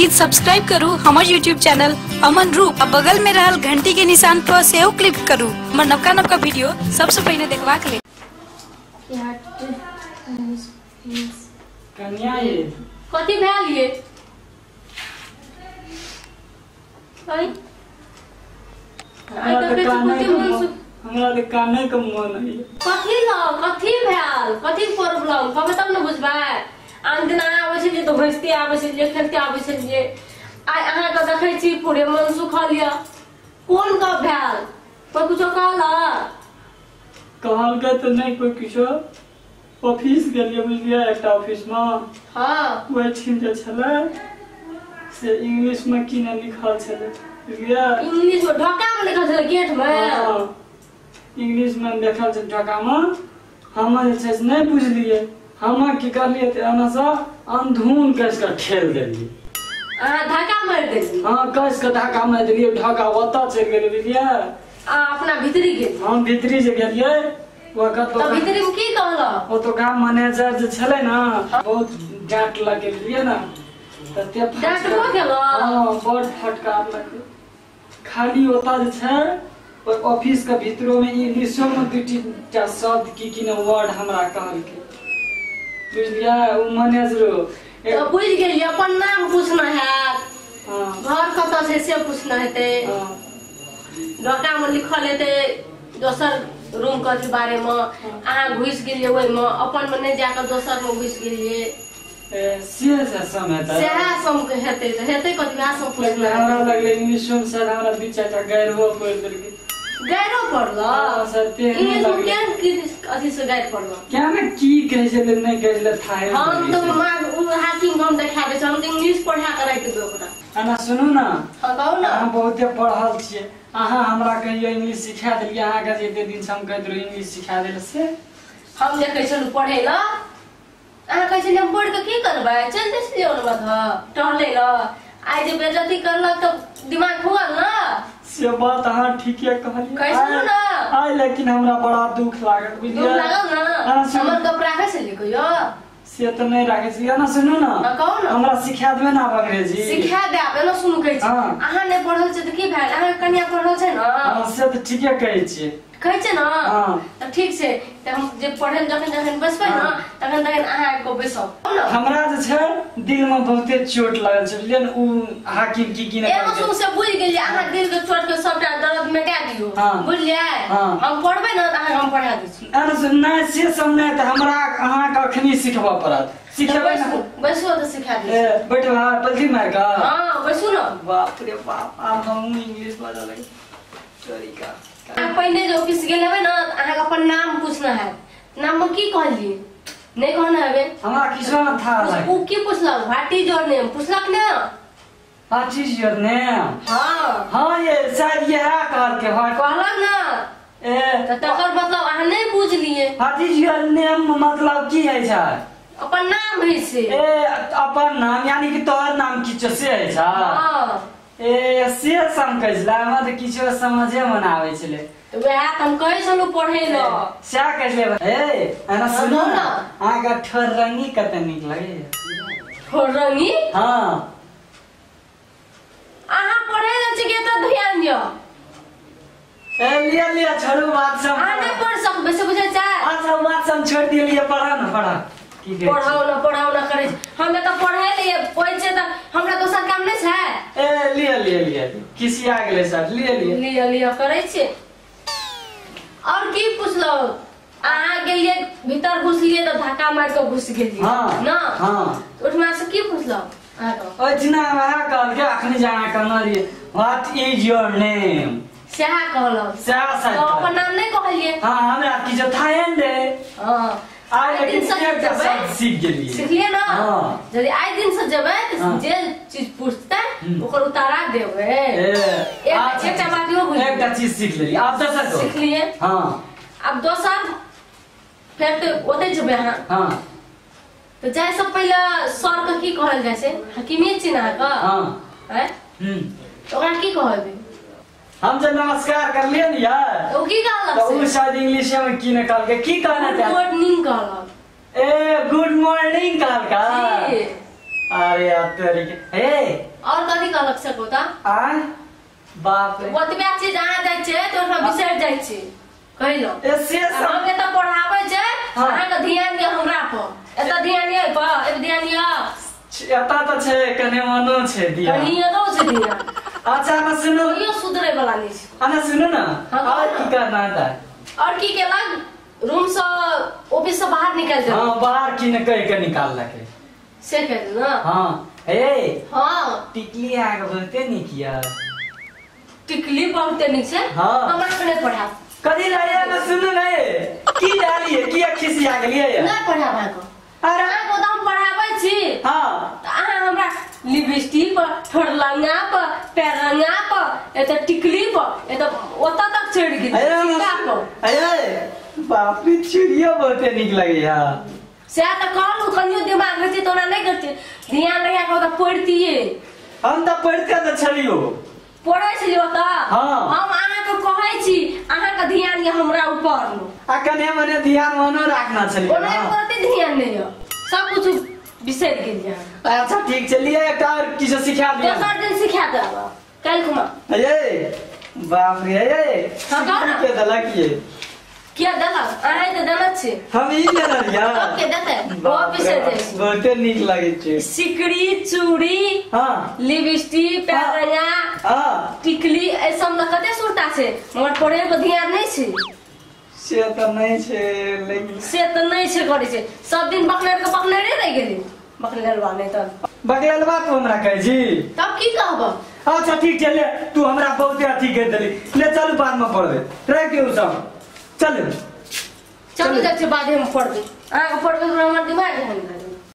Please subscribe करू हमारे YouTube channel अमन रूप और बगल में रहल घंटी के निशान पर सेव क्लिक करू हमार नवका नवका वीडियो सबसे पहले देखवा के लिए। कन्या ये कथी भेल ये हमरा त काने के मन है कथी भेल कथी प्रॉब्लम कब तब न बुझबै अंगना आबै छै तो भैंसती आबै छै खेलते आबै छै आइ अहाँ के देखै छी पूरे मन सुखल य कोन कब भेल कोई कुछो कहल के तो नहीं कोई कुछो ऑफिस गेलिए बुझलिए एक ऑफिस में हां वही ठिन जे छले से इंग्लिश में की न लिखल छले बुझलिए इंग्लिश में ढोका में लिखल छले गेट में इंग्लिश में देखल छै ढोका में हम जे छै नहीं बुझलिए हम की करलिए त एना से अंधुन कस के ठेल देलिए धक्का मार देलिए हां कस के धक्का मार देलिए ढोका ओता चल गेल बुझलिए अपना भीतरी गेल हम भीतरी जे गेलिए वक्त तो भीतरी में की कहला वो तो काम मैनेजर जे छले ना बहुत डांट लगे लिए ना त ते डांट हो गेलो हां बड़ फटकार लगे खाली ओता जे छै और ऑफिस के भीतरो में इंग्लिशो में दुटा शब्द की न वर्ड हमरा कहल के बुझलिया उ मैनेजर तो बुझ गेलिए अपन नाम पूछना है हां घर कत से पूछना हेते डॉक्टर में लिखल हेते दोसर रूम के बारे में अहाँ घुस गेलिए ओइ में अपन में नहीं जाकर दोसर में घुस गेलिए से समय त सेहा सम के हेते त हेते कथि आ सब पूछना हमरा लगले इंग्लिश में सर हमरा दू चारटा गैरवो पढ़ देलके गैरो पढ़ला सत्य इंग्लिश में केन की अथि से गैर पढ़ला क्या में की कहे छै नहीं कहे ले थाहे हम तो हाकिम हम देखा दे हम इंग्लिश पढ़ा के राख दे ओकरा ana सुनू ना हां कहू ना हम बहुते पढ़ल छिए अहाँ हमरा कहियो इंग्लिश सिखा देलिए अहाँ के जेते दिन से हम कहत रहो इंग्लिश सिखा देले से हम जे कहै छलु पढ़े ला अहाँ कहै छलिए हम पढ़ के की करबै चल देसियो न बात टहले ला आइ जे बेइज्जती करलक तो दिमाग खुगल ना से बात अहाँ ठीके कहलिए कैसे ना आइ लेकिन हमरा बड़ा दुख लागत बुझलिए दुख लागल ना हमर कपड़ा कैसे लिखो यो से तो नहीं राखे छी ना सुनू ना कहू ना हमरा सिखा देबे ना अंग्रेजी सिखा दे आबे ना सुनु कहै छी अहाँ नै पढ़ल छै त की भेल अहाँ कन्या पढ़ल छै ना हां से तो ठीके कहै छी कहै छै ना हां त ठीक छै त हम जे पढ़ल जखन बसबै ना तखन अहाँ को बैसब हमरा जे छै दिल में बहुते चोट लागल छै बुझलिए उ हाकिम की ने एगो सुन से बुझ गेलिए अहाँ दिल के चोट के सबटा दर्द मिटा दियौ बुझलिए हम पढ़बै ना त अहाँ हम पढ़ा दै छी अरे सुन नै से सब नै त हमरा अहाँ के अखनी सिखबा पड़त सिखबै ना बैसो त सिखा दै बैठ वहां पल्ली मार का हां बैसू ना बाप रे बाप अब हम इंग्लिश बाजा लगे चोरी का पहले जो ऑफिस गेल हेबे ना अहाँ के अपन नाम पूछना है नाम में की कहलिए नहीं कहना है हमरा किछो न था लागे उ की पूछलक व्हाट इज योर नेम पूछलक ना व्हाट इज योर नेम हां हां ये शायद ये है कहल के व्हाट कहलक ना त तकर मतलब अहाँ नहीं बुझलिए व्हाट इज योर नेम मतलब की है छै अपन नाम है से अपन नाम यानी कि तोहर नाम किछो से है छै हां से सम कहला हमरा त किछो समझे मन आबै छले तो वह हम कहै छलु पढ़ै ल सा कहले अना सुनो ना आगा ठररंगी कते निक लगे ठररंगी हां अहाँ पढ़ै ल छिके त ध्यान दियो लिया छोड़ू बात सब अहाँ नहीं पढ़ सकबे से बुझै छै अच्छा बात सब छोड़ दिए पढ़ा ना पढ़ा की कहे पढ़ाओ ना करे हम त पढ़ै लिए कोइ छै त हमरा दोसर काम नहीं छै लिया किसी आ गेले सर लिया करे छै और की पूछलो अहाँ गेलिए भीतर घुसलिए त धक्का मार के घुस गेलिए ना हां उठमा से की पूछलो अहाँ तो ओजना वहा कहल के अखनी जाना करना लिए व्हाट इज योर नेम सेहा कहलो सेहा तो अपन नाम नहीं कहलिए हां हमरा की जो थायन दे हां आइ दिन से जब सीख गेलिए सीखलिए ना यदि आइ दिन से जब जे चीज पूछता ओकर उतारा देबे एकटा बात यो बुझ एकटा चीज सीख लेली अब दोसर को सीख लिए हां अब दोसर फिर तो ओते जबे हां तो जाय से पहले सर के की कहल जाय छै हकीमियत चिन्हा का हां हैं तो ओकरा की कहबे हम जब नमस्कार कर लिए न यार तो की कहलक तो उ शायद इंग्लिश में की न कहल के की कहना था गुड मॉर्निंग कहलक ए गुड मॉर्निंग कहल का अरे यार तेरे के ए और कथी कहलक से कोता आय बाप रे ओतबे चीज अहाँ जाइ छै तो सब बिसरि जाइ छै कहिलो ए से सब हम एतऽ पढ़ाबै छै हाँ। अहाँके ध्यान दिअ हमरा पर एतऽ ध्यान दिअ पर एतऽ ध्यान दिअ एता त छै कने मनो छै दिया कहियो दो छै ध्यान अच्छा ना सुनो कहियो सुधरे वाला नहीं छै आना सुनो ना हाँ, और की करना था और की केलक रूम से ऑफिस से बाहर निकल जाओ हाँ बाहर की न कह के निकाल लके से कह ना हाँ ए हाँ टिकली आगे बोलते नहीं किया टिकली बहुते नहीं छै हाँ। हमरा के नहीं पढ़ा कदी लाया ना सुनो ना की डालिए की खिसी आ गेलिए नहीं पढ़ा भाको अरे अहाँ को दाम पढ़ाबै छी हाँ त अहाँ हमरा लिपस्टिक पर ठोरलंगा पर पैरलंगा पर एतऽ टिकली पर एतऽ ओतऽ तक चढ़ गेल सीधा पर अरे बाप रे चिड़िया बोलते निक लगे यार से त कहलू कहियो दिमाग रहते तो ना नहीं करते ध्यान रखा के ओतऽ पढ़तिए हम तो पढ़ते तो छलियो पढ़ै छलियो ओतऽ हाँ। हम अहाँके कहै छी अहाँके ध्यान ये हमरा ऊपर लो आ कने मने ध्यान मनो रखना छलियो ओना ना करते ध्यान नहीं हो सब कुछ बिसरि गेल जान अच्छा ठीक चलिए एक और किसी सिखा दिया दोसर दिन सिखा देब काल्हि खुमा अये बाप रे अये हाँ, कहो ना। के दलक ये किया देलक अहाँ तऽ देने छी हम ई ले लिया सबके देते बहुत बिसरि जाइ छी बहुते निक लगे छे सिकड़ी चूड़ी हां लिपस्टिक पैरलंगा हां टिकली ए सब न कते सुरता छै मगर पढ़े पर ध्यान नहीं छै से तो नहीं छे लेकिन से तऽ नहीं छै करै छै सब दिन बकलेर के बकलेरे रह गेली बकलेरवा नहीं तऽ बगलवा तो हमरा कहे जी तब की कहब अच्छा ठीक चल तू हमरा बहुते अथी कर देली ले चल बाद में पढ़बे रह के सब चल चलू जाइ छै बादे में पढ़बै अहाँके पढ़बै हमर दिमाग है